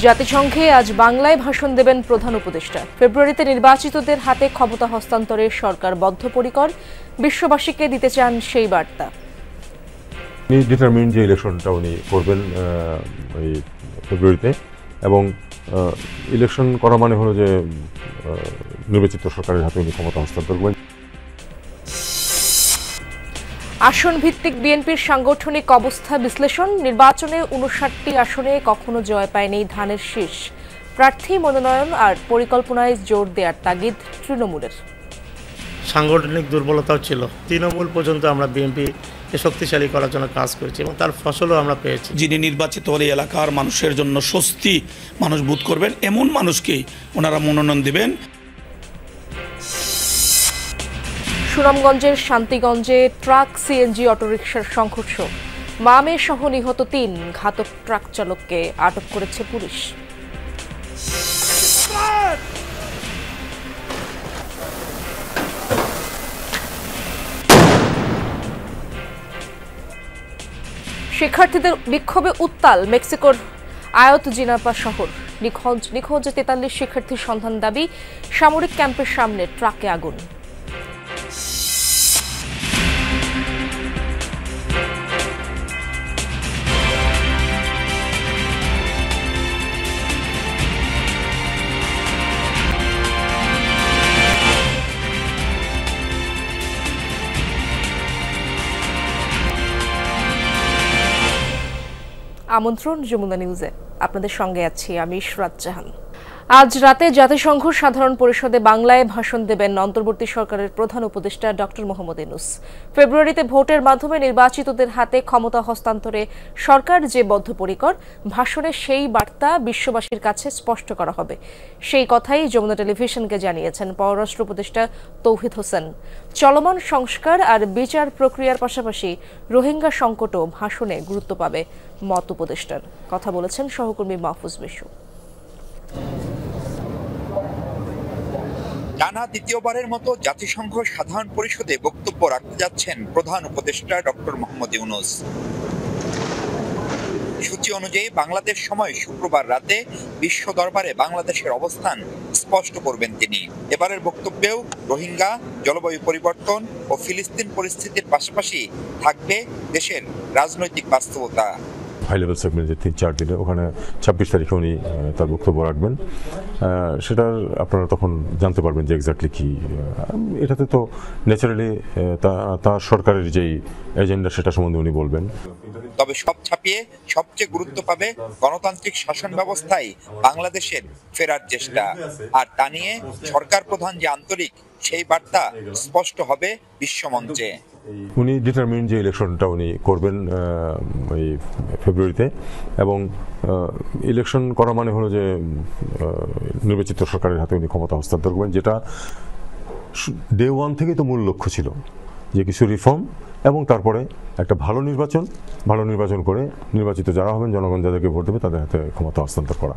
জাতিসংঘে আজ বাংলায় ভাষণ দেবেন প্রধান উপদেষ্টা। ফেব্রুয়ারিতে নির্বাচিতদের হাতে ক্ষমতা হস্তান্তরে সরকার বদ্ধপরিকর, বিশ্ববাসীকে দিতে চান সেই বার্তা। ডিটারমিন যে ইলেকশনটা উনি করবেন এই ফেব্রুয়ারিতে, এবং ইলেকশন করা মানে হলো যে নির্বাচিত সরকারের হাতে উনি ক্ষমতা হস্তান্তর করবেন। আসন ভিত্তিক বিএনপির সাংগঠনিক অবস্থা বিশ্লেষণ। নির্বাচনে 59টি আসনে কখনো জয় পায়নি ধানের শীষ। প্রার্থী মনোনয়ন আর পরিকল্পনায় জোর দেওয়ার তাগিদ তৃণমূলের। সাংগঠনিক দুর্বলতাও ছিল। তৃণমূল পর্যন্ত আমরা বিএনপি শক্তিশালী করার জন্য কাজ করেছি এবং তার ফসলও আমরা পেয়েছি। যিনি নির্বাচিত হলে এলাকার মানুষের জন্য স্বস্তি মানুষ বোধ করবেন, এমন মানুষকেই ওনারা মনোনয়ন দেবেন। সুনামগঞ্জের শান্তিগঞ্জে ট্রাক সিএনজি অটোরিকশার সংঘর্ষ। মা-মেয়ে সহ নিহত 3, ঘাতক ট্রাক চালককে আটক করেছে পুলিশ। শিক্ষার্থীদের বিক্ষোভে উত্তাল মেক্সিকোর আয়ত জিনাপা শহর। নিখোঁজ 43 শিক্ষার্থীর সন্ধান দাবি। সামরিক ক্যাম্পের সামনে ট্রাকে আগুন। আমন্ত্রণ যমুনা নিউজে, আপনাদের সঙ্গে আছি আমি ইশরাত জাহান। আজ রাতে জাতিসংঘ সাধারণ পরিষদে বাংলায় ভাষণ দেবেন অন্তর্বর্তী সরকারের প্রধান উপদেষ্টা ডক্টর মোহাম্মদ ইউনূস। ফেব্রুয়ারিতে ভোটের মাধ্যমে নির্বাচিতদের হাতে ক্ষমতা হস্তান্তরে সরকার যে বদ্ধপরিকর, ভাষণে সেই বার্তা বিশ্ববাসীর কাছে স্পষ্ট করা হবে। সেই কথাই যমুনা টেলিভিশনকে জানিয়েছেন পররাষ্ট্র উপদেষ্টা তৌহিদ হোসেন। চলমান সংস্কার আর বিচার প্রক্রিয়ার পাশাপাশি রোহিঙ্গা সংকটও ভাষণে গুরুত্ব পাবে মত উপদেষ্টার। কথা বলেছেন সহকর্মী মাহফুজ মিশু। টানা দ্বিতীয়বারের মতো জাতিসংঘ সাধারণ পরিষদে বক্তব্য রাখতে যাচ্ছেন প্রধান উপদেষ্টা ডক্টর মোহাম্মদ ইউনূস। সূচি অনুযায়ী বাংলাদেশ সময় শুক্রবার রাতে বিশ্ব দরবারে বাংলাদেশের অবস্থান স্পষ্ট করবেন তিনি। এবারের বক্তব্যেও রোহিঙ্গা, জলবায়ু পরিবর্তন ও ফিলিস্তিন পরিস্থিতির পাশাপাশি থাকবে দেশের রাজনৈতিক বাস্তবতা। হাই লেভেল সেগমেন্টে 3-4 দিনে ওখানে 26 তারিখে উনি তার বক্তব্য রাখবেন। সেটার আপনারা তখন জানতে পারবেন যে এক্স্যাক্টলি কি। এটাতে তো ন্যাচারালি তার সরকারের যেই এজেন্ডা সেটা সম্বন্ধে উনি বলবেন। তবে সব ছাপিয়ে সবচেয়ে গুরুত্ব পাবে গণতান্ত্রিক শাসন ব্যবস্থায় বাংলাদেশের ফেরার চেষ্টা। আর তা নিয়ে সরকার প্রধান যে আন্তরিক, সেই বার্তা স্পষ্ট হবে বিশ্বমঞ্চে। উনি ডিটারমিন যে ইলেকশনটা উনি করবেন ওই ফেব্রুয়ারিতে, এবং ইলেকশন করা মানে হলো যে নির্বাচিত সরকারের হাতে উনি ক্ষমতা হস্তান্তর করবেন, যেটা ডে 1 থেকেই তো মূল লক্ষ্য ছিল যে কিছু রিফর্ম এবং তারপরে একটা ভালো নির্বাচন করে নির্বাচিত যারা হবেন, জনগণ যাদেরকে ভোট দেবে তাদের হাতে ক্ষমতা হস্তান্তর করা।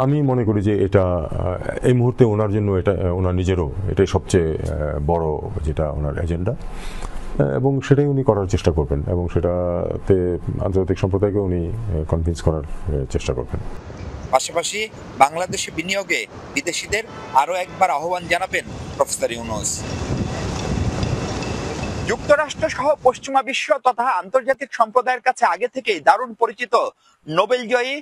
আমি মনে করি যে এটা এই মুহূর্তে ওনার জন্য, এটা ওনার নিজেরও এটাই সবচেয়ে বড় যেটা ওনার এজেন্ডা, এবং সেটাই উনি করার চেষ্টা করবেন, এবং সেটাতে আন্তর্জাতিক সম্প্রদায়কে উনি কনভিন্স করার চেষ্টা করবেন। পাশাপাশি বাংলাদেশে বিনিয়োগে বিদেশিদের আরও একবার আহ্বান জানাবেন প্রফেসর ইউনূস। যুক্তরাষ্ট্র সহ পশ্চিমা বিশ্ব তথা আন্তর্জাতিক সম্প্রদায়ের কাছে আগে থেকেই দারুণ পরিচিত নোবেলজয়ী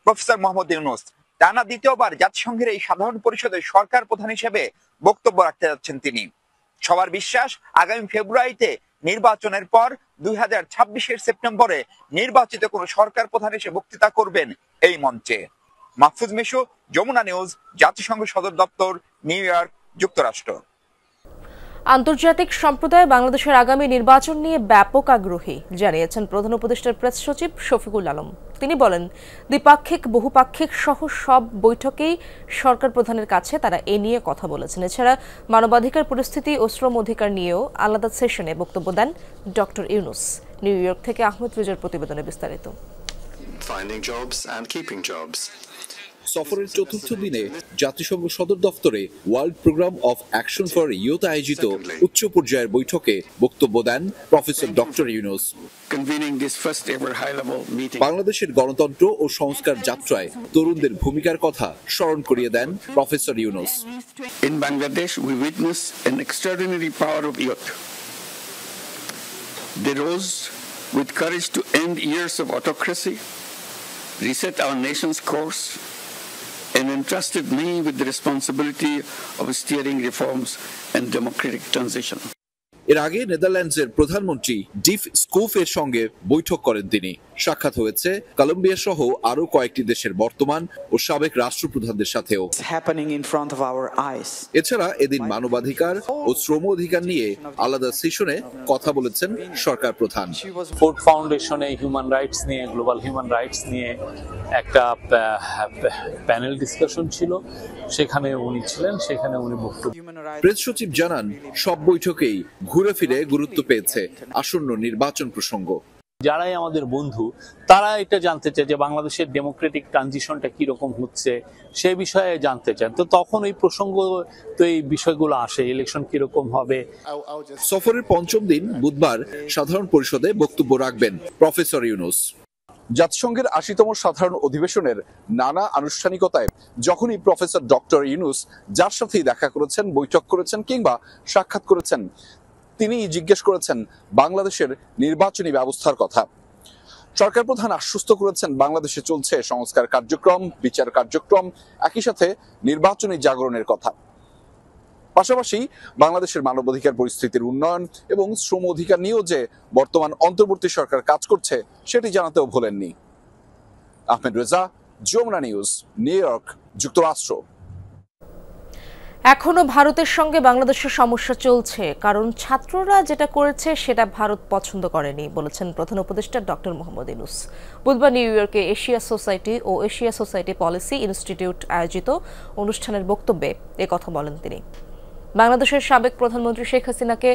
প্রফেসর মোহাম্মদ ইউনূস টানা দ্বিতীয়বার জাতিসংঘের এই সাধারণ পরিষদের সরকার প্রধান হিসেবে বক্তব্য রাখতে যাচ্ছেন তিনি। সবার বিশ্বাস আগামী ফেব্রুয়ারিতে নির্বাচনের পর 2026-এর সেপ্টেম্বরে নির্বাচিত কোন সরকার প্রধান এসে বক্তৃতা করবেন এই মঞ্চে। মাহফুজ মিশু, যমুনা নিউজ, জাতিসংঘ সদর দপ্তর, নিউ ইয়র্ক, যুক্তরাষ্ট্র। আন্তর্জাতিক সম্প্রদায় বাংলাদেশের আগামী নির্বাচন নিয়ে ব্যাপক আগ্রহী জানিয়েছেন প্রধান উপদেষ্টার প্রেস সচিব শফিকুল আলম। তিনি বলেন, দ্বিপাক্ষিক, বহুপাক্ষিক সহ সব বৈঠকেই সরকার প্রধানের কাছে তারা এ নিয়ে কথা বলেছেন। এছাড়া মানবাধিকার পরিস্থিতি ও শ্রম অধিকার নিয়েও আলাদা সেশনে বক্তব্য দেন ডক্টর ইউনূস। নিউ ইয়র্ক থেকে আহমেদ রেজার প্রতিবেদনে বিস্তারিত। সফরের চতুর্থ দিনে জাতিসংঘ সদর দফতরে world programme of action for youth আয়োজিত উচ্চ পর্যায়ের বৈঠকে বক্তব্য দেন প্রফেসর ডক্টর ইউনূস। বাংলাদেশের গণতন্ত্র ও সংস্কার যাত্রায় তরুণদের ভূমিকার কথা স্মরণ করিয়ে দেন professor Yunus. In Bangladesh, we witness an extraordinary power of youth. They rose with courage to end years of autocracy, reset our nation's course, and entrusted me with the responsibility of steering reforms and democratic transition. এর আগে নেদারল্যান্ডসের প্রধানমন্ত্রী ডিফ স্কুফের সঙ্গে বৈঠক করেন তিনি। সাক্ষাৎ হয়েছে কলম্বিয়া সহ আরো কয়েকটি দেশের বর্তমান ও সাবেক রাষ্ট্রপ্রধানদের সাথেও। এছাড়া এদিন মানবাধিকার ও শ্রম অধিকার নিয়ে আলাদা সেশনে কথা বলেছেন সরকার প্রধান। ফোর্ড ফাউন্ডেশনে হিউম্যান রাইটস নিয়ে, গ্লোবাল হিউম্যান রাইটস নিয়ে একটা প্যানেল ডিসকাশন ছিল, সেখানে উনি ছিলেন, সেখানে উনি বক্তব্য। প্রেস সচিব জানান সব বৈঠকেই ঘুরে ফিরে গুরুত্ব পেয়েছে আসন্ন নির্বাচন প্রসঙ্গ। যারাই আমাদের বন্ধু তারা এটা জানতে চায় যে বাংলাদেশের ডেমোক্রেটিক ট্রানজিশনটা কিরকম হচ্ছে সে বিষয়ে জানতে চান, তো তখন এই প্রসঙ্গ তো এই বিষয়গুলো আসে, ইলেকশন কিরকম হবে। সফরের পঞ্চম দিন বুধবার সাধারণ পরিষদে বক্তব্য রাখবেন প্রফেসর ইউনূস। জাতিসংঘের ৮০তম সাধারণ অধিবেশনের নানা আনুষ্ঠানিকতায় যখনই প্রফেসর ডক্টর ইউনূস যার সাথেই দেখা করেছেন, বৈঠক করেছেন কিংবা সাক্ষাৎ করেছেন, তিনি জিজ্ঞেস করেছেন বাংলাদেশের নির্বাচনী ব্যবস্থার কথা। সরকার প্রধান আশ্বস্ত করেছেন বাংলাদেশে চলছে সংস্কার কার্যক্রম, বিচার কার্যক্রম, একই সাথে নির্বাচনী জাগরণের কথা। পাশাপাশি বাংলাদেশের মানবাধিকার পরিস্থিতির উন্নয়ন এবং শ্রম অধিকার নিয়েও যে বর্তমান অন্তর্বর্তী সরকার কাজ করছে সেটি জানাতেও ভোলেননি। Ahmed Reza, Jamuna news, New York, যুক্তরাষ্ট্র। এখনো ভারতের সঙ্গে বাংলাদেশের সমস্যা চলছে, কারণ ছাত্ররা যেটা করেছে সেটা ভারত পছন্দ করেনি বলেছেন প্রধান উপদেষ্টা ডক্টর মোহাম্মদ ইউনূস। বুধবার নিউ ইয়র্কে এশিয়া সোসাইটি ও এশিয়া সোসাইটি পলিসি ইনস্টিটিউট আয়োজিত অনুষ্ঠানের বক্তব্যে একথা বলেন তিনি। বাংলাদেশের সাবেক প্রধানমন্ত্রী শেখ হাসিনাকে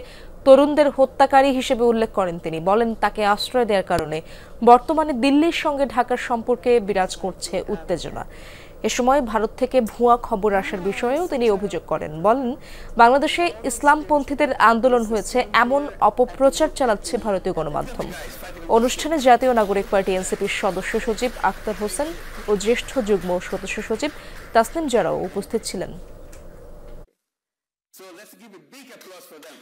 তরুণদের হত্যাকারী হিসেবে উল্লেখ করেন তিনি। বলেন তাকে আশ্রয় দেওয়ার কারণে বর্তমানে দিল্লির সঙ্গে ঢাকার সম্পর্কে বিরাজ করছে উত্তেজনা। এ সময় ভারত থেকে ভুয়া খবর আসার বিষয়েও তিনি অভিযোগ করেন। বলেন বাংলাদেশে ইসলামপন্থীদের আন্দোলন হয়েছে এমন অপপ্রচার চালাচ্ছে ভারতীয় গণমাধ্যম। অনুষ্ঠানে জাতীয় নাগরিক পার্টি এনসিপির সদস্য সচিব আক্তার হোসেন ও জ্যেষ্ঠ যুগ্ম সদস্য সচিব তাসনিম জারাও উপস্থিত ছিলেন। So let's give a big applause for them.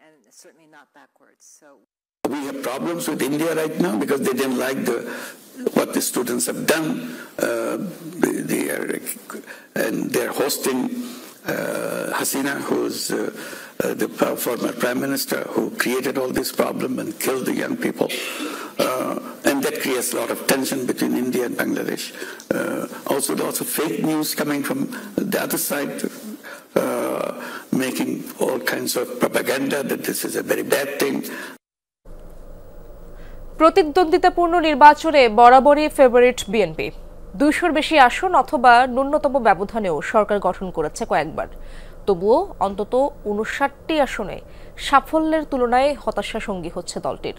And certainly not backwards. So we have problems with India right now because they didn't like what the students have done. They're hosting Hasina, who's the former prime minister who created all this problem and killed the young people. And that creates a lot of tension between India and Bangladesh. There's also fake news coming from the other side, making all kinds of propaganda that this is a very bad thing. প্রতিদ্বন্দ্বিতাপূর্ণ নির্বাচনে বরাবরই favourite BNP. ২০০-র বেশি আসন অথবা ন্যূনতম ব্যবধানেও সরকার গঠন করেছে কয়েকবার। তবুও অন্তত ৫৯টি আসনে সাফল্যের তুলনায় হতাশা সঙ্গী হচ্ছে দলটির।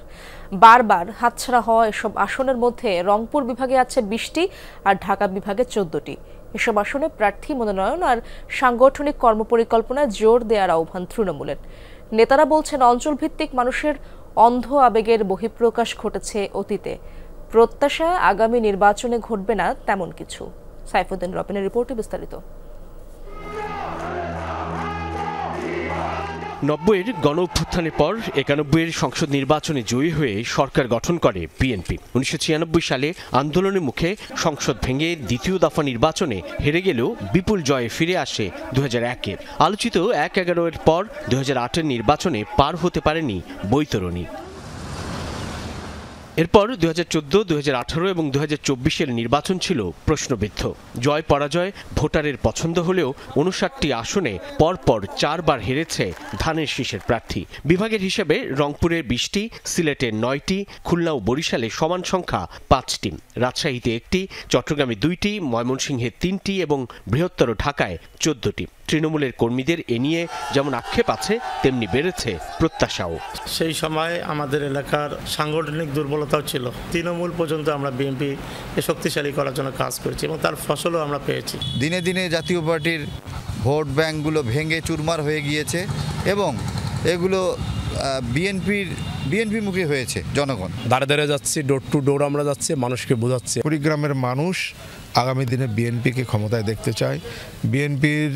বারবার হাতছাড়া হওয়া এসব আসনের মধ্যে রংপুর বিভাগে আছে ২০টি আর ঢাকা বিভাগে ১৪টি। এসব আসনে প্রার্থী মনোনয়ন আর সাংগঠনিক কর্মপরিকল্পনায় জোর দেওয়ার আহ্বান তৃণমূলের। নেতারা বলছেন অঞ্চলভিত্তিক মানুষের অন্ধ আবেগের বহিঃপ্রকাশ ঘটেছে অতীতে। প্রত্যাশা আগামী নির্বাচনে ঘটবে না তেমন কিছু। সাইফুদ্দিন রবিনের রিপোর্টে বিস্তারিত। ৯০-এর গণ অভ্যুত্থানের পর ৯১-এর সংসদ নির্বাচনে জয়ী হয়ে সরকার গঠন করে বিএনপি। ১৯৯৬ সালে আন্দোলনের মুখে সংসদ ভেঙে দ্বিতীয় দফা নির্বাচনে হেরে গেলেও বিপুল জয়ে ফিরে আসে ২০০১-এর। আলোচিত ১/১১-এর পর ২০০৮-এর নির্বাচনে পার হতে পারেনি বৈতরণী। এরপর ২০১৪, ২০১৮ এবং ২০২৪-এর নির্বাচন ছিল প্রশ্নবিদ্ধ। জয় পরাজয় ভোটারের পছন্দ হলেও ৫৯টি আসনে পরপর ৪ বার হেরেছে ধানের শীষের প্রার্থী। বিভাগের হিসেবে রংপুরের ২০টি, সিলেটের ৯টি, খুলনা ও বরিশালে সমান সংখ্যা ৫টি, রাজশাহীতে ১টি, চট্টগ্রামে ২টি, ময়মনসিংহে ৩টি এবং বৃহত্তর ঢাকায় ১৪টি। তৃণমূলের কর্মীদের এ নিয়ে যেমন আক্ষেপ আছে তেমনি বেড়েছে প্রত্যাশাও। সেই সময় আমাদের এলাকার সাংগঠনিক দুর্বলতা দুর্বলতাও ছিল। তৃণমূল পর্যন্ত আমরা বিএনপিকে শক্তিশালী করার জন্য কাজ করেছি এবং তার ফসলও আমরা পেয়েছি। দিনে দিনে জাতীয় পার্টির ভোট ব্যাংকগুলো ভেঙে চুরমার হয়ে গিয়েছে এবং এগুলো বিএনপিমুখী হয়েছে। জনগণ দাঁড়ে দাঁড়িয়ে যাচ্ছি, ডোর টু ডোর আমরা যাচ্ছি, মানুষকে বোঝাচ্ছি। কুড়িগ্রামের মানুষ আগামী দিনে বিএনপিকে ক্ষমতায় দেখতে চায়, বিএনপির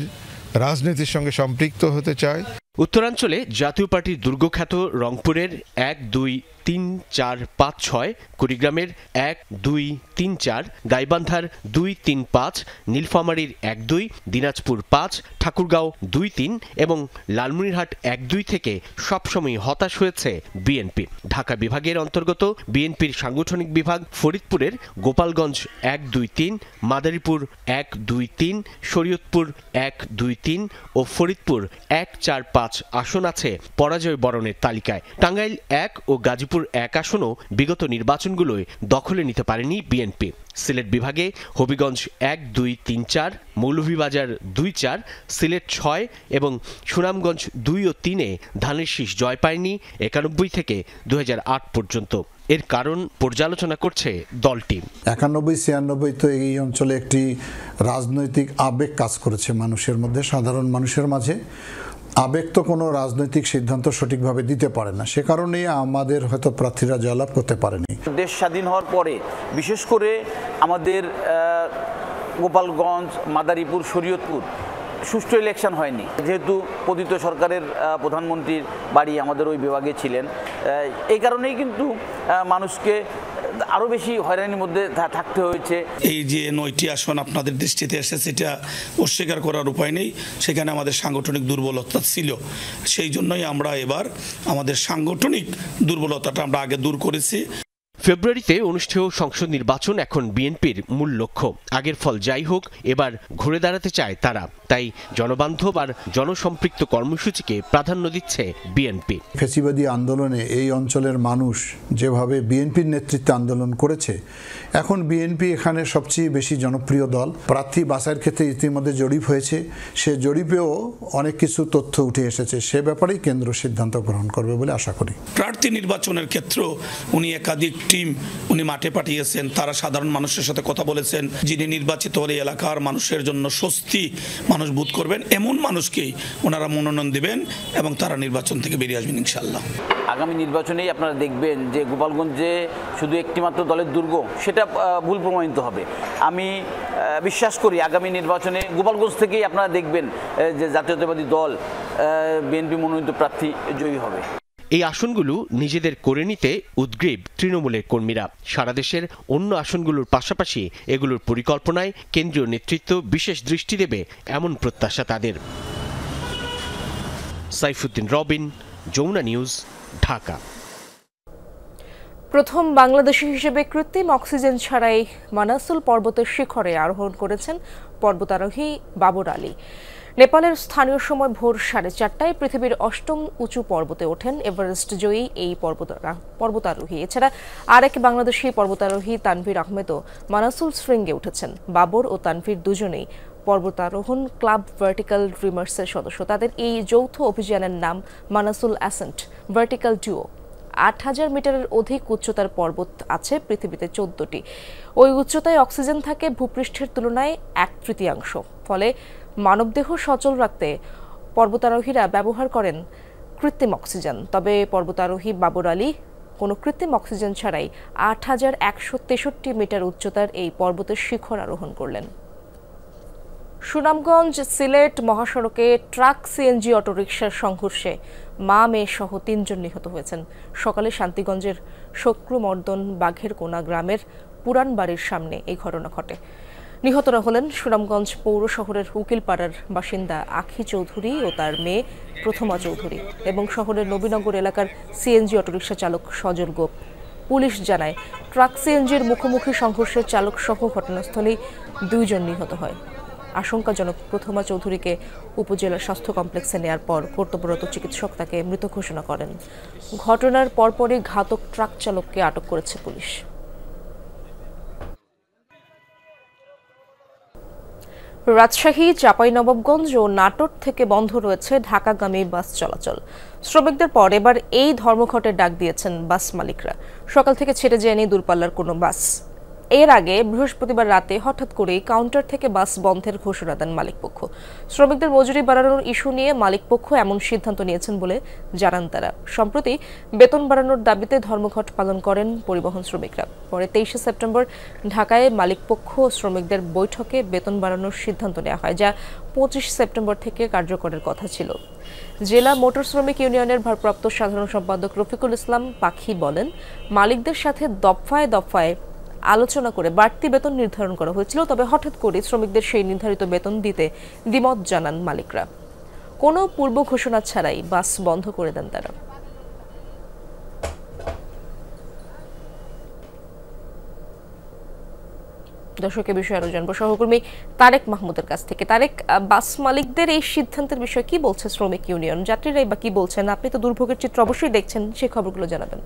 রাজনীতির সঙ্গে সম্পৃক্ত হতে চায়। উত্তরাঞ্চলে জাতীয় পার্টির দুর্গখ্যাত রংপুরের ১, ২, ৩, ৪, ৫, ৬, কুড়িগ্রামের ১, ২, ৩, ৪, গাইবান্ধার ২, ৩, ৫, নীলফামারীর ১, ২, দিনাজপুর ৫, ঠাকুরগাঁও ২, ৩ এবং লালমনিরহাট ১, ২ থেকে সবসময় হতাশ হয়েছে বিএনপি। ঢাকা বিভাগের অন্তর্গত বিএনপির সাংগঠনিক বিভাগ ফরিদপুরের গোপালগঞ্জ ১, ২, ৩, মাদারীপুর ১, ২, ৩, শরীয়তপুর ১, ২, ৩ ও ফরিদপুর ১, ৪, ৫ আসন আছে পরাজয় বরণের তালিকায়। টাঙ্গাইল ১ ও গাজীপুর ১ আসনও বিগত নির্বাচনগুলোয় দখলে নিতে পারেনি বিএনপি। সিলেট বিভাগে হবিগঞ্জ ১, ২, ৩, ৪, মৌলভীবাজার ২, ৪, সিলেট ৬ এবং সুনামগঞ্জ ২ ও ৩-এ ধানের শীষ জয় পায়নি ৯১ থেকে ২০০৮ পর্যন্ত। এর কারণ পর্যালোচনা করছে দলটি। ৯১-৯৬ তো এই অঞ্চলে একটি রাজনৈতিক আবেগ কাজ করেছে মানুষের মধ্যে, সাধারণ মানুষের মাঝে। আবেগ তো কোনো রাজনৈতিক সিদ্ধান্ত সঠিকভাবে দিতে পারে না, সে কারণেই আমাদের হয়তো প্রার্থীরা জয়লাভ করতে পারেনি। দেশ স্বাধীন হওয়ার পরে বিশেষ করে আমাদের গোপালগঞ্জ, মাদারীপুর, শরীয়তপুর সুষ্ঠু ইলেকশন হয়নি, যেহেতু পতিত সরকারের প্রধানমন্ত্রীর বাড়ি আমাদের ওই বিভাগে ছিলেন। এই কারণেই কিন্তু মানুষকে আরও বেশি হয়রানির মধ্যে থাকতে হয়েছে। এই যে ৯টি আসন আপনাদের দৃষ্টিতে এসেছে, এটা অস্বীকার করার উপায় নেই। সেখানে আমাদের সাংগঠনিক দুর্বলতা ছিল, সেই জন্যই আমরা এবার আমাদের সাংগঠনিক দুর্বলতাটা আমরা আগে দূর করেছি। ফেব্রুয়ারিতে অনুষ্ঠেয় সংসদ নির্বাচন এখন বিএনপির মূল লক্ষ্য। আগের ফল যাই হোক, এবার ঘুরে দাঁড়াতে চায় তারা, তাই জনবান্ধব আর জনসম্পৃক্ত কর্মসূচিকে প্রাধান্য দিচ্ছে বিএনপি। ফ্যাসিবাদী আন্দোলনে এই অঞ্চলের মানুষ যেভাবে বিএনপির নেতৃত্বে আন্দোলন করেছে, এখন বিএনপি এখানে সবচেয়ে বেশি জনপ্রিয় দল। প্রার্থী বাছাইয়ের ক্ষেত্রে ইতিমধ্যে জরিপ হয়েছে, সে জরিপেও অনেক কিছু তথ্য উঠে এসেছে, সে ব্যাপারেই কেন্দ্র সিদ্ধান্ত গ্রহণ করবে বলে আশা করি। প্রার্থী নির্বাচনের ক্ষেত্রেও উনি একাধিক টিম উনি মাঠে পাঠিয়েছেন, তারা সাধারণ মানুষের সাথে কথা বলেছেন। যিনি নির্বাচিত হলে এলাকার মানুষের জন্য স্বস্তি মানুষ বোধ করবেন, এমন মানুষকেই ওনারা মনোনয়ন দেবেন এবং তারা নির্বাচন থেকে বেরিয়ে আসবেন ইনশাআল্লাহ। আগামী নির্বাচনেই আপনারা দেখবেন যে গোপালগঞ্জে শুধু একটিমাত্র দলের দুর্গ, সেটা ভুল প্রমাণিত হবে। আমি বিশ্বাস করি আগামী নির্বাচনে গোপালগঞ্জ থেকেই আপনারা দেখবেন যে জাতীয়তাবাদী দল বিএনপি মনোনীত প্রার্থী জয়ী হবে। এই আসনগুলো নিজেদের করে নিতে উদ্গ্রীব তৃণমূলের কর্মীরা। সারা দেশের অন্য আসনগুলোর পাশাপাশি এগুলোর পরিকল্পনায় কেন্দ্রীয় নেতৃত্ব বিশেষ দৃষ্টি দেবে এমন প্রত্যাশা তাদের। সাইফুদ্দিন রবিন, যমুনা নিউজ, ঢাকা। প্রথম বাংলাদেশি হিসেবে কৃত্রিম অক্সিজেন ছাড়াই মানাসুল পর্বতের শিখরে আরোহণ করেছেন পর্বতারোহী বাবর আলী। নেপালের স্থানীয় সময় ভোর 4:30টায় পৃথিবীর ৮ম উঁচু পর্বতে ওঠেন এভারেস্ট জয়ী এই পর্বতারোহী। এছাড়া আরেক বাংলাদেশি পর্বতারোহী তানভীর আহমেদও মানাসুল শৃঙ্গে উঠেছেন। বাবর ও তানভীর দুজনেই পর্বতারোহণ ক্লাব ভার্টিক্যাল ড্রিমার্সের সদস্য। তাদের এই যৌথ অভিযানের নাম মানাসুল অ্যাসেন্ট ভার্টিক্যাল ডুও। ৮,০০০ মিটারের অধিক উচ্চতার পর্বত আছে পৃথিবীতে 14টি। ওই উচ্চতায় অক্সিজেন থাকে ভূপৃষ্ঠের তুলনায় 1/3, ফলে মানবদেহ সচল রাখতে পর্বতারোহীরা ব্যবহার করেন কৃত্রিম অক্সিজেন। তবে পর্বতারোহী বাবর আলী কোনো কৃত্রিম অক্সিজেন ছাড়াই ৮,১৬৩ মিটার উচ্চতার এই পর্বতের শিখর আরোহণ করলেন। সুনামগঞ্জ সিলেট মহাসড়কে ট্রাক সিএনজি অটোরিকশার সংঘর্ষে মা মেয়ে সহ ৩ জন নিহত হয়েছেন। সকালে শান্তিগঞ্জের শক্রুমর্দন বাঘের কোনা গ্রামের পুরান বাড়ির সামনে এই ঘটনা ঘটে। নিহতরা হলেন সুনামগঞ্জ পৌর শহরের উকিলপাড়ার বাসিন্দা আখি চৌধুরী ও তার মেয়ে প্রথমা চৌধুরী এবং শহরের নবীনগর এলাকার সিএনজি অটোরিকশা চালক সজল গোপ। পুলিশ জানায়, ট্রাক সিএনজির মুখোমুখি সংঘর্ষের চালক সহ ঘটনাস্থলেই 2 জন নিহত হয়। আশঙ্কাজনক প্রথমা চৌধুরীকে উপজেলা স্বাস্থ্য কমপ্লেক্সে নেয়ার পর কর্তব্যরত চিকিৎসক তাকে মৃত ঘোষণা করেন। ঘটনার পরপরই ঘাতক ট্রাক চালককে আটক করেছে পুলিশ। রাজশাহী, চাঁপাইনবাবগঞ্জ ও নাটোর থেকে বন্ধ রয়েছে ঢাকাগামী বাস চলাচল। শ্রমিকদের পর এবার এই ধর্মঘটের ডাক দিয়েছেন বাস মালিকরা। সকাল থেকে ছেড়ে যায়নি দূরপাল্লার কোনো বাস। এর আগে বৃহস্পতিবার রাতে হঠাৎ করেই কাউন্টার থেকে বাস বন্ধের ঘোষণা দেন মালিকপক্ষ। শ্রমিকদের মজুরি বাড়ানোর ইস্যু নিয়ে মালিকপক্ষ এমন সিদ্ধান্ত নিয়েছেন বলে জানান তারা। সম্প্রতি বেতন বাড়ানোর দাবিতে ধর্মঘট পালন করেন পরিবহন শ্রমিকরা। পরে 23শে সেপ্টেম্বর ঢাকায় মালিকপক্ষ ও শ্রমিকদের বৈঠকে বেতন বাড়ানোর সিদ্ধান্ত নেওয়া হয়, যা 25 সেপ্টেম্বর থেকে কার্যকরের কথা ছিল। জেলা মোটর শ্রমিক ইউনিয়নের ভারপ্রাপ্ত সাধারণ সম্পাদক রফিকুল ইসলাম পাখি বলেন, মালিকদের সাথে দফায় দফায় আলোচনা করে বাড়তি বেতন নির্ধারণ করা হয়েছিল, তবে হঠাৎ করে শ্রমিকদের সেই নির্ধারিত বেতন দিতে দ্বিমত জানান মালিকরা। কোনো পূর্ব ঘোষণা ছাড়াই বাস বন্ধ করে দেন তারা। দর্শকের বিষয়ে আরো জানবো সহকর্মী তারেক মাহমুদের কাছ থেকে। তারেক, বাস মালিকদের এই সিদ্ধান্তের বিষয়ে কি বলছে শ্রমিক ইউনিয়ন, যাত্রীরাই বা কি বলছেন? আপনি তো দুর্ভোগের চিত্র অবশ্যই দেখছেন, সেই খবরগুলো জানাবেন।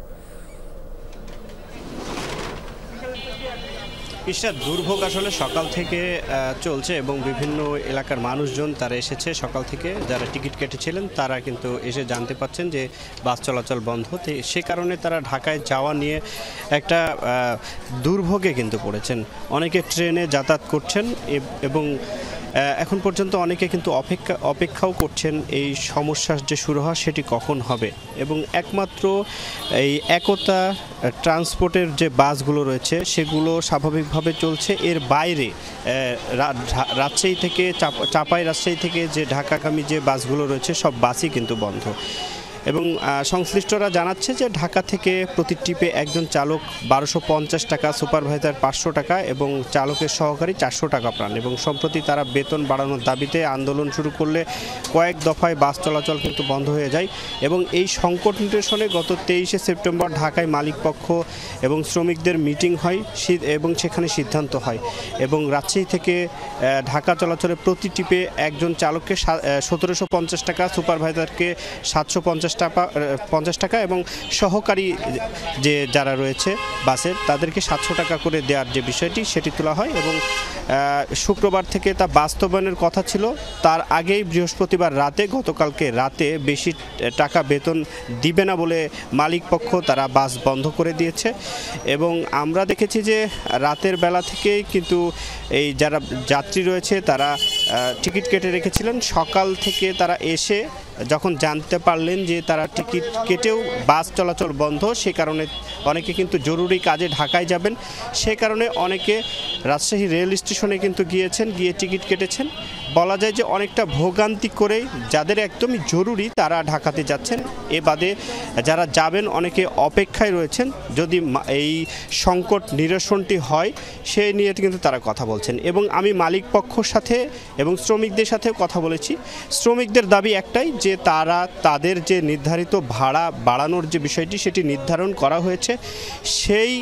দুর্ভোগ আসলে সকাল থেকে চলছে এবং বিভিন্ন এলাকার মানুষজন তারা এসেছে সকাল থেকে, যারা টিকিট কেটেছিলেন তারা কিন্তু এসে জানতে পাচ্ছেন যে বাস চলাচল বন্ধ। সে কারণে তারা ঢাকায় যাওয়া নিয়ে একটা দুর্ভোগে কিন্তু পড়েছেন। অনেকে ট্রেনে যাতায়াত করছেন এবং এখন পর্যন্ত অনেকে কিন্তু অপেক্ষাও করছেন এই সমস্যা যে শুরু হয় সেটি কখন হবে। এবং একমাত্র এই একতা ট্রান্সপোর্টের যে বাসগুলো রয়েছে সেগুলো স্বাভাবিকভাবে চলছে। এর বাইরে রাজশাহী থেকে রাজশাহী থেকে যে ঢাকাগামী যে বাসগুলো রয়েছে সব বাসই কিন্তু বন্ধ। এবং সংশ্লিষ্টরা জানাচ্ছে যে ঢাকা থেকে প্রতি ট্রিপে একজন চালক 1250 টাকা, সুপারভাইজার 500 টাকা এবং চালকের সহকারী 400 টাকা পান। এবং সম্প্রতি তারা বেতন বাড়ানোর দাবিতে আন্দোলন শুরু করলে কয়েক দফায় বাস চলাচল কিন্তু বন্ধ হয়ে যায়। এবং এই সংকট নিরসনে গত 23শে সেপ্টেম্বর ঢাকায় মালিকপক্ষ এবং শ্রমিকদের মিটিং হয় এবং সেখানে সিদ্ধান্ত হয়। এবং রাজশাহী থেকে ঢাকা চলাচলে প্রতি ট্রিপে একজন চালককে 1750 টাকা, সুপারভাইজারকে 750 টাকা এবং সহকারী যে যারা রয়েছে বাসের তাদেরকে 700 টাকা করে দেওয়ার যে বিষয়টি সেটি তোলা হয়। এবং শুক্রবার থেকে তা বাস্তবায়নের কথা ছিল, তার আগেই বৃহস্পতিবার রাতে, গতকালকে রাতে বেশি টাকা বেতন দিবে না বলে মালিকপক্ষ তারা বাস বন্ধ করে দিয়েছে। এবং আমরা দেখেছি যে রাতের বেলা থেকেই কিন্তু এই যারা যাত্রী রয়েছে তারা টিকিট কেটে রেখেছিলেন। সকাল থেকে তারা এসে যখন জানতে পারলেন যে তারা টিকিট কেটেও বাস চলাচল বন্ধ, সে কারণে অনেকে কিন্তু জরুরি কাজে ঢাকায় যাবেন, সে কারণে অনেকে রাজশাহী রেল স্টেশনে কিন্তু গিয়ে টিকিট কেটেছেন। বলা যায় যে অনেকটা ভোগান্তি করে যাদের একদমই জরুরি তারা ঢাকাতে যাচ্ছেন। এ বাদে যারা যাবেন অনেকে অপেক্ষায় রয়েছেন যদি এই সংকট নিরসনটি হয় সেই নিয়ে কিন্তু তারা কথা বলছেন। এবং আমি মালিক পক্ষর সাথে এবং শ্রমিকদের সাথে কথা বলেছি। শ্রমিকদের দাবি একটাই যে তারা তাদের যে নির্ধারিত ভাড়া বাড়ানোর যে বিষয়টি সেটি নির্ধারণ করা হয়েছে, সেই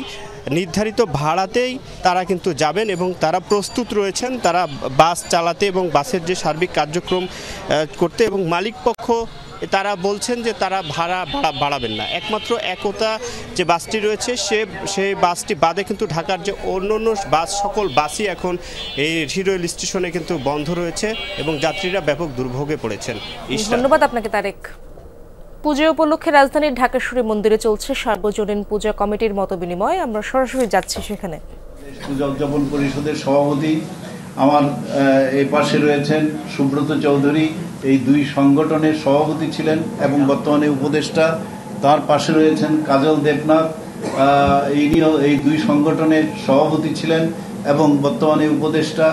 নির্ধারিত ভাড়াতেই তারা কিন্তু যাবেন এবং তারা প্রস্তুত রয়েছেন তারা বাস চালাতে এবং বাসের যে সার্বিক কার্যক্রম করতে। এবং মালিকপক্ষ তারা বলছেন যে তারা ভাড়া বাড়াবেন না। একমাত্র একতা যে বাসটি রয়েছে সেই বাসটি বাদে কিন্তু ঢাকার যে অন্য বাস সকল বাসই এখন এই রেল স্টেশনে কিন্তু বন্ধ রয়েছে এবং যাত্রীরা ব্যাপক দুর্ভোগে পড়েছেন। ধন্যবাদ আপনাকে তারেক। পূজা উপলক্ষে রাজধানীর ঢাকেশ্বরী মন্দিরে চলছে সার্বজনীন পূজা কমিটির মতবিনিময়। আমরা সরাসরি যাচ্ছি সেখানে। পূজা উদযাপন পরিষদের সভাপতি আমার এই পাশে রয়েছেন সুব্রত চৌধুরী, এই দুই সংগঠনের সভাপতি ছিলেন এবং বর্তমানে উপদেষ্টা। তার পাশে রয়েছেন কাজল দেবনাথ, ইনিও এই দুই সংগঠনের সভাপতি ছিলেন এবং বর্তমানে উপদেষ্টা।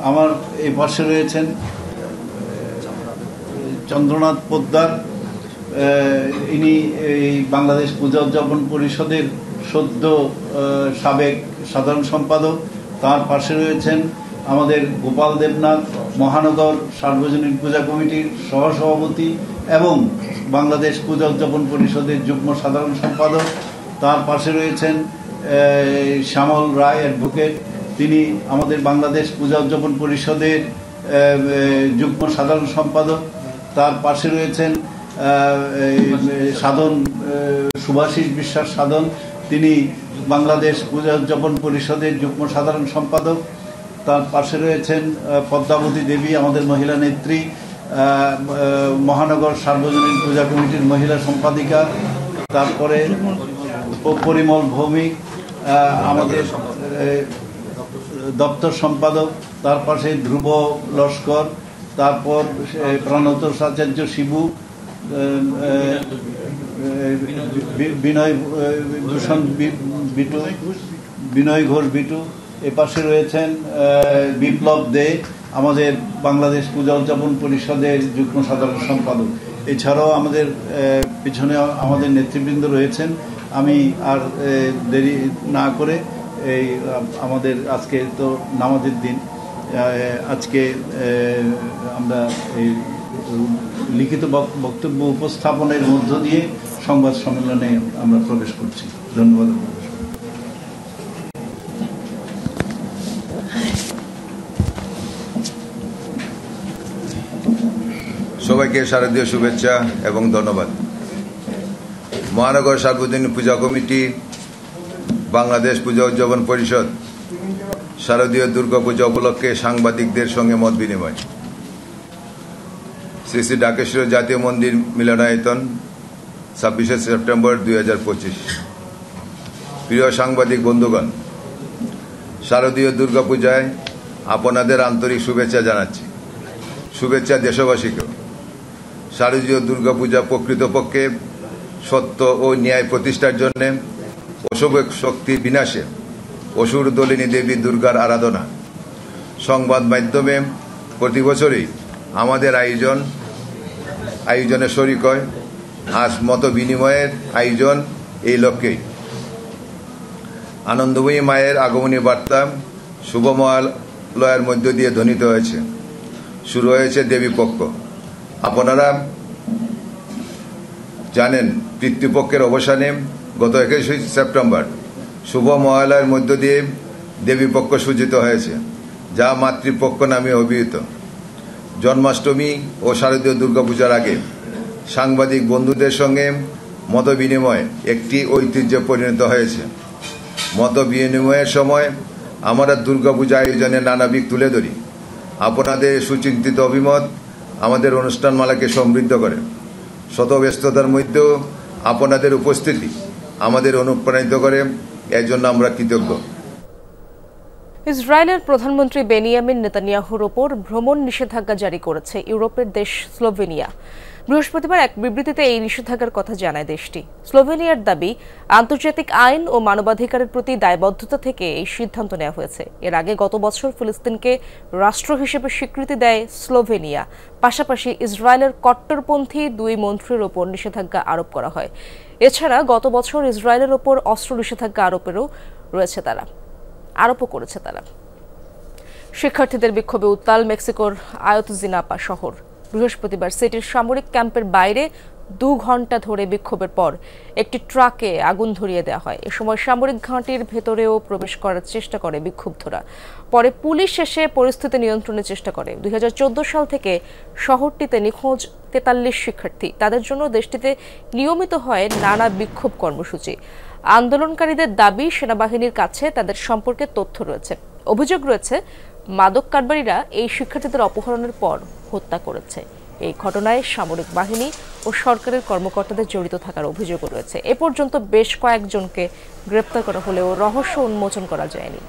আমার এই পাশে রয়েছেন চন্দ্রনাথ পোদ্দার, ইনি এই বাংলাদেশ পূজা উদযাপন পরিষদের সদ্য সাবেক সাধারণ সম্পাদক। তার পাশে রয়েছেন আমাদের গোপাল দেবনাথ, মহানগর সার্বজনীন পূজা কমিটির সহসভাপতি এবং বাংলাদেশ পূজা উদযাপন পরিষদের যুগ্ম সাধারণ সম্পাদক। তার পাশে রয়েছেন শ্যামল রায় অ্যাডভোকেট, তিনি আমাদের বাংলাদেশ পূজা উদযাপন পরিষদের যুগ্ম সাধারণ সম্পাদক। তার পাশে রয়েছেন সাধন সুভাষিস বিশ্বাস সাধন, তিনি বাংলাদেশ পূজা উদযাপন পরিষদের যুগ্ম সাধারণ সম্পাদক। তার পাশে রয়েছেন পদ্মাবতী দেবী, আমাদের মহিলা নেত্রী, মহানগর সার্বজনীন পূজা কমিটির মহিলা সম্পাদিকা, তারপরে পরিমল ভৌমিক আমাদের দপ্তর সম্পাদক, তার পাশে ধ্রুব লস্কর, তারপর প্রাণতোষ আচার্য শিবু, বিনয় ভূষণ বিটু, বিনয় ঘোষ বিটু, এপাশে রয়েছেন বিপ্লব দে আমাদের বাংলাদেশ পূজা উদযাপন পরিষদের যুগ্ম সাধারণ সম্পাদক। এছাড়াও আমাদের পিছনে আমাদের নেতৃবৃন্দ রয়েছেন। আমি আর দেরি না করে এই আমাদের আজকে তো নামাজের দিন, আজকে আমরা এই লিখিত বক্তব্য উপস্থাপনের মধ্য দিয়ে সংবাদ সম্মেলনে আমরা প্রবেশ করছি। ধন্যবাদ। সবাইকে শারদীয় শুভেচ্ছা এবং ধন্যবাদ। মহানগর সার্বজনীন পূজা কমিটি, বাংলাদেশ পূজা উদযাপন পরিষদ শারদীয় দুর্গাপূজা উপলক্ষে সাংবাদিকদের সঙ্গে মত বিনিময়। শ্রী শ্রী ঢাকেশ্বর জাতীয় মন্দির মিলনায়তন, 26শে সেপ্টেম্বর 2025। প্রিয় সাংবাদিক বন্ধুগণ, শারদীয় দুর্গাপূজায় আপনাদের আন্তরিক শুভেচ্ছা জানাচ্ছি। শুভেচ্ছা দেশবাসীকেও। শারদীয় দুর্গাপূজা প্রকৃতপক্ষে সত্য ও ন্যায় প্রতিষ্ঠার জন্য অশুভ শক্তির বিনাশে অসুর দলিনী দেবী দুর্গার আরাধনা। সংবাদ মাধ্যমে প্রতি বছরই আমাদের আয়োজনে শরিক হয়। আজ মত বিনিময়ের আয়োজন এই লক্ষ্যেই। আনন্দময়ী মায়ের আগমনী বার্তা শুভ মহালয়ার মধ্য দিয়ে ধ্বনিত হয়েছে। শুরু হয়েছে দেবী পক্ষ। আপনারা জানেন, পিতৃপক্ষের অবসানে গত 21শে সেপ্টেম্বর শুভ মহালয়ার মধ্য দিয়ে দেবী পক্ষ সূচিত হয়েছে, যা মাতৃপক্ষ নামে অভিহিত। জন্মাষ্টমী ও শারদীয় দুর্গাপূজার আগে সাংবাদিক বন্ধুদের সঙ্গে মত বিনিময় একটি ঐতিহ্যে পরিণত হয়েছে। মত বিনিময়ের সময় আমরা দুর্গাপূজা আয়োজনে নানা দিক তুলে ধরি। আপনাদের সুচিন্তিত অভিমত আমাদের অনুষ্ঠানমালাকে সমৃদ্ধ করে। শত ব্যস্ততার মধ্যেও আপনাদের উপস্থিতি আমাদের অনুপ্রাণিত করে। এর জন্য আমরা কৃতজ্ঞ। ইসরায়েলের প্রধানমন্ত্রী বেনিয়ামিন নেতানিয়াহুর ওপর ভ্রমণ নিষেধাজ্ঞা জারি করেছে ইউরোপের দেশ স্লোভেনিয়া। বৃহস্পতিবার এক বিবৃতিতে এই নিষেধাজ্ঞার কথা জানায় দেশটি। স্লোভেনিয়ার দাবি, আন্তর্জাতিক আইন ও মানবাধিকারের প্রতি দায়বদ্ধতা থেকে এই সিদ্ধান্ত নেওয়া হয়েছে। এর আগে গত বছর ফিলিস্তিনকে রাষ্ট্র হিসেবে স্বীকৃতি দেয় স্লোভেনিয়া। পাশাপাশি ইসরায়েলের কট্টরপন্থী 2 মন্ত্রীর ওপর নিষেধাজ্ঞা আরোপ করা হয়। এছাড়া গত বছর ইসরায়েলের ওপর অস্ত্র নিষেধাজ্ঞা আরোপও করেছে তারা। শিক্ষার্থীদের বিক্ষোভে উত্তাল মেক্সিকোর আয়তজিনাপা শহর। বৃহস্পতিবার সিটির সামরিক ক্যাম্পের বাইরে 2 ঘণ্টা ধরে বিক্ষোভের পর একটি ট্রাকে আগুন ধরিয়ে দেওয়া হয়। এ সময় সামরিক ঘাঁটির ভেতরেও প্রবেশ করার চেষ্টা করে বিক্ষুব্ধরা। পরে পুলিশ এসে পরিস্থিতি নিয়ন্ত্রণের চেষ্টা করে। 2014 সাল থেকে শহরটিতে নিখোঁজ 43 শিক্ষার্থী। তাদের জন্য দেশটিতে নিয়মিত হয় নানা বিক্ষোভ কর্মসূচি। আন্দোলনকারীদের দাবি, সেনাবাহিনীর কাছে তাদের সম্পর্কে তথ্য রয়েছে। অভিযোগ রয়েছে মাদক কারবারিরা এই শিক্ষার্থীদের অপহরণের পর হত্যা করেছে। এই ঘটনায় সামরিক বাহিনী ও সরকারের কর্মকর্তাদের জড়িত থাকার অভিযোগও রয়েছে। এ পর্যন্ত বেশ কয়েকজনকে গ্রেপ্তার করা হলেও রহস্য উন্মোচন করা যায়নি।